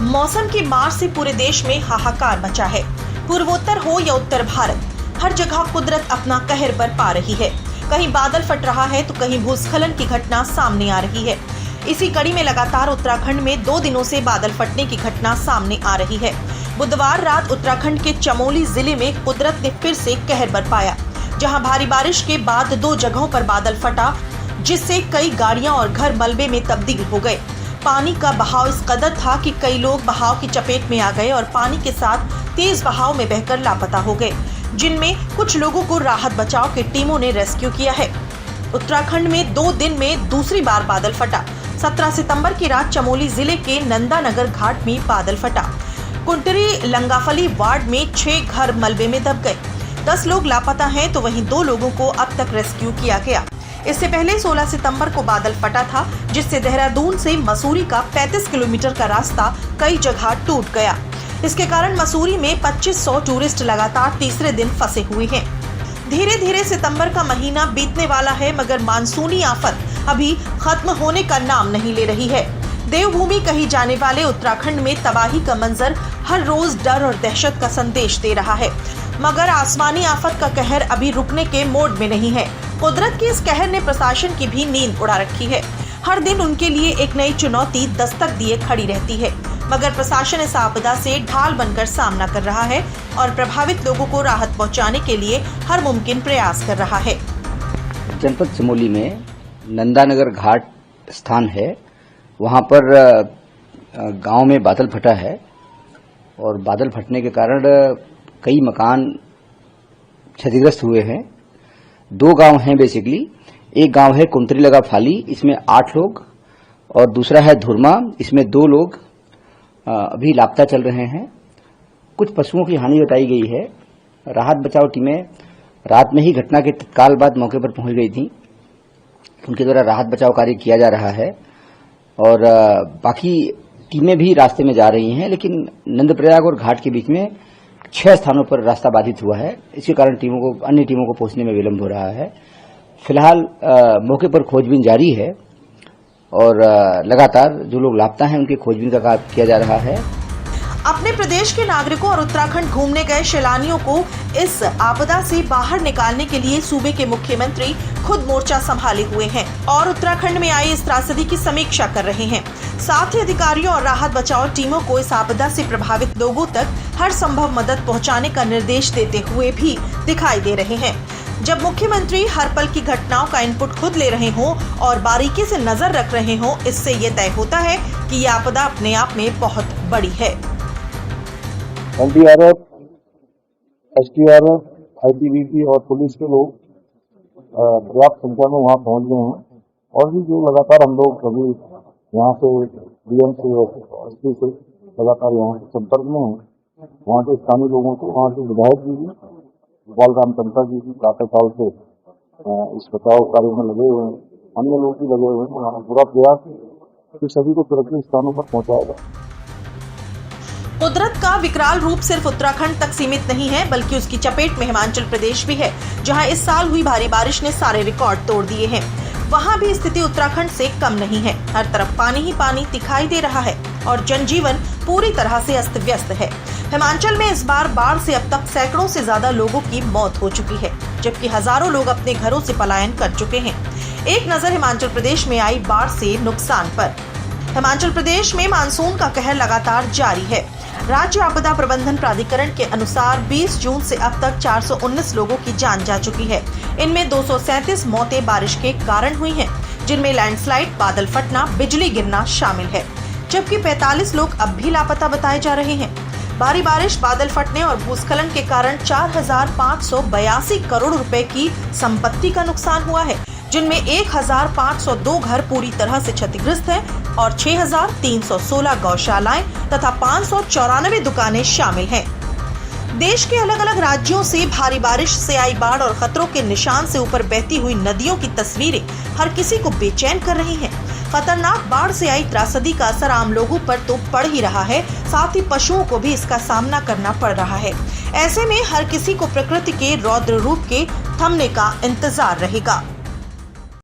मौसम की मार से पूरे देश में हाहाकार मचा है। पूर्वोत्तर हो या उत्तर भारत, हर जगह कुदरत अपना कहर बरपा रही है। कहीं बादल फट रहा है तो कहीं भूस्खलन की घटना सामने आ रही है। इसी कड़ी में लगातार उत्तराखंड में 2 दिनों से बादल फटने की घटना सामने आ रही है। बुधवार रात उत्तराखंड के चमोली जिले में कुदरत ने फिर से कहर बरपाया, जहां भारी बारिश के बाद 2 जगहों पर बादल फटा, जिससे कई गाड़ियां और घर मलबे में तब्दील हो गए। पानी का बहाव इस कदर था कि कई लोग बहाव की चपेट में आ गए और पानी के साथ तेज बहाव में बहकर लापता हो गए, जिनमें कुछ लोगों को राहत बचाव की टीमों ने रेस्क्यू किया है। उत्तराखंड में 2 दिन में दूसरी बार बादल फटा। 17 सितंबर की रात चमोली जिले के नंदानगर घाट में बादल फटा। कुंटरी लंगाफली वार्ड में 6 घर मलबे में दब गए। 10 लोग लापता हैं तो वहीं 2 लोगों को अब तक रेस्क्यू किया गया। इससे पहले 16 सितंबर को बादल फटा था, जिससे देहरादून से मसूरी का 35 किलोमीटर का रास्ता कई जगह टूट गया। इसके कारण मसूरी में 2500 टूरिस्ट लगातार तीसरे दिन फंसे हुए हैं। धीरे धीरे सितंबर का महीना बीतने वाला है, मगर मानसूनी आफत अभी खत्म होने का नाम नहीं ले रही है। देवभूमि कही जाने वाले उत्तराखंड में तबाही का मंजर हर रोज डर और दहशत का संदेश दे रहा है, मगर आसमानी आफत का कहर अभी रुकने के मोड में नहीं है। कुदरत के इस कहर ने प्रशासन की भी नींद उड़ा रखी है। हर दिन उनके लिए एक नई चुनौती दस्तक दिए खड़ी रहती है, मगर प्रशासन इस आपदा से ढाल बनकर सामना कर रहा है और प्रभावित लोगों को राहत पहुंचाने के लिए हर मुमकिन प्रयास कर रहा है। जनपद चमोली में नंदानगर घाट स्थान है, वहां पर गांव में बादल फटा है और बादल फटने के कारण कई मकान क्षतिग्रस्त हुए हैं। 2 गांव हैं बेसिकली। एक गांव है कुंतरी लगा फाली, इसमें 8 लोग, और दूसरा है धुरमा, इसमें 2 लोग अभी लापता चल रहे हैं। कुछ पशुओं की हानि बताई गई है। राहत बचाव टीमें रात में ही घटना के तत्काल बाद मौके पर पहुंच गई थी। उनके द्वारा राहत बचाव कार्य किया जा रहा है और बाकी टीमें भी रास्ते में जा रही हैं, लेकिन नंदप्रयाग और घाट के बीच में 6 स्थानों पर रास्ता बाधित हुआ है। इसके कारण अन्य टीमों को पहुंचने में विलंब हो रहा है। फिलहाल मौके पर खोजबीन जारी है और लगातार जो लोग लापता हैं उनकी खोजबीन का कार्य किया जा रहा है। अपने प्रदेश के नागरिकों और उत्तराखंड घूमने गए सैलानियों को इस आपदा से बाहर निकालने के लिए सूबे के मुख्यमंत्री खुद मोर्चा संभाले हुए हैं और उत्तराखंड में आई इस त्रासदी की समीक्षा कर रहे हैं। साथ ही अधिकारियों और राहत बचाव टीमों को इस आपदा से प्रभावित लोगों तक हर संभव मदद पहुंचाने का निर्देश देते हुए भी दिखाई दे रहे हैं। जब मुख्यमंत्री हर पल की घटनाओं का इनपुट खुद ले रहे हों और बारीकी से नजर रख रहे हों, इससे ये तय होता है कि ये आपदा अपने आप में बहुत बड़ी है। NDRF, SDRF, ITBP और पुलिस के लोग पर्याप्त संख्या में वहाँ पहुँच गए हैं और भी जो लगातार हम लोग कभी यहाँ से DM से SP से लगातार यहाँ संपर्क में हैं। वहाँ के स्थानीय लोगों को, वहाँ के विधायक जी भी, गोपाल राम तंता जी भी काफी साल से इस बचाव कार्य में लगे हुए हैं, अन्य लोग भी लगे हुए हैं। हमारा पूरा प्रयास है कि सभी को सुरक्षित स्थानों पर पहुँचाया जाए। कुदरत का विकराल रूप सिर्फ उत्तराखंड तक सीमित नहीं है, बल्कि उसकी चपेट में हिमाचल प्रदेश भी है, जहां इस साल हुई भारी बारिश ने सारे रिकॉर्ड तोड़ दिए हैं। वहां भी स्थिति उत्तराखंड से कम नहीं है। हर तरफ पानी ही पानी दिखाई दे रहा है और जनजीवन पूरी तरह से अस्त व्यस्त है। हिमाचल में इस बार बाढ़ से अब तक सैकड़ों से ज्यादा लोगों की मौत हो चुकी है, जबकि हजारों लोग अपने घरों से पलायन कर चुके हैं। एक नजर हिमाचल प्रदेश में आई बाढ़ से नुकसान पर। हिमाचल प्रदेश में मानसून का कहर लगातार जारी है। राज्य आपदा प्रबंधन प्राधिकरण के अनुसार 20 जून से अब तक 419 लोगों की जान जा चुकी है। इनमें 237 मौतें बारिश के कारण हुई हैं, जिनमें लैंडस्लाइड, बादल फटना, बिजली गिरना शामिल है, जबकि 45 लोग अब भी लापता बताए जा रहे हैं। भारी बारिश, बादल फटने और भूस्खलन के कारण 4,582 करोड़ रुपए की संपत्ति का नुकसान हुआ है, जिनमें 1,502 घर पूरी तरह से क्षतिग्रस्त हैं और 6,316 गौशालाएं तथा 594 दुकानें शामिल हैं। देश के अलग अलग राज्यों से भारी बारिश से आई बाढ़ और खतरों के निशान से ऊपर बहती हुई नदियों की तस्वीरें हर किसी को बेचैन कर रही हैं। खतरनाक बाढ़ से आई त्रासदी का असर आम लोगों पर तो पड़ ही रहा है, साथ ही पशुओं को भी इसका सामना करना पड़ रहा है। ऐसे में हर किसी को प्रकृति के रौद्र रूप के थमने का इंतजार रहेगा।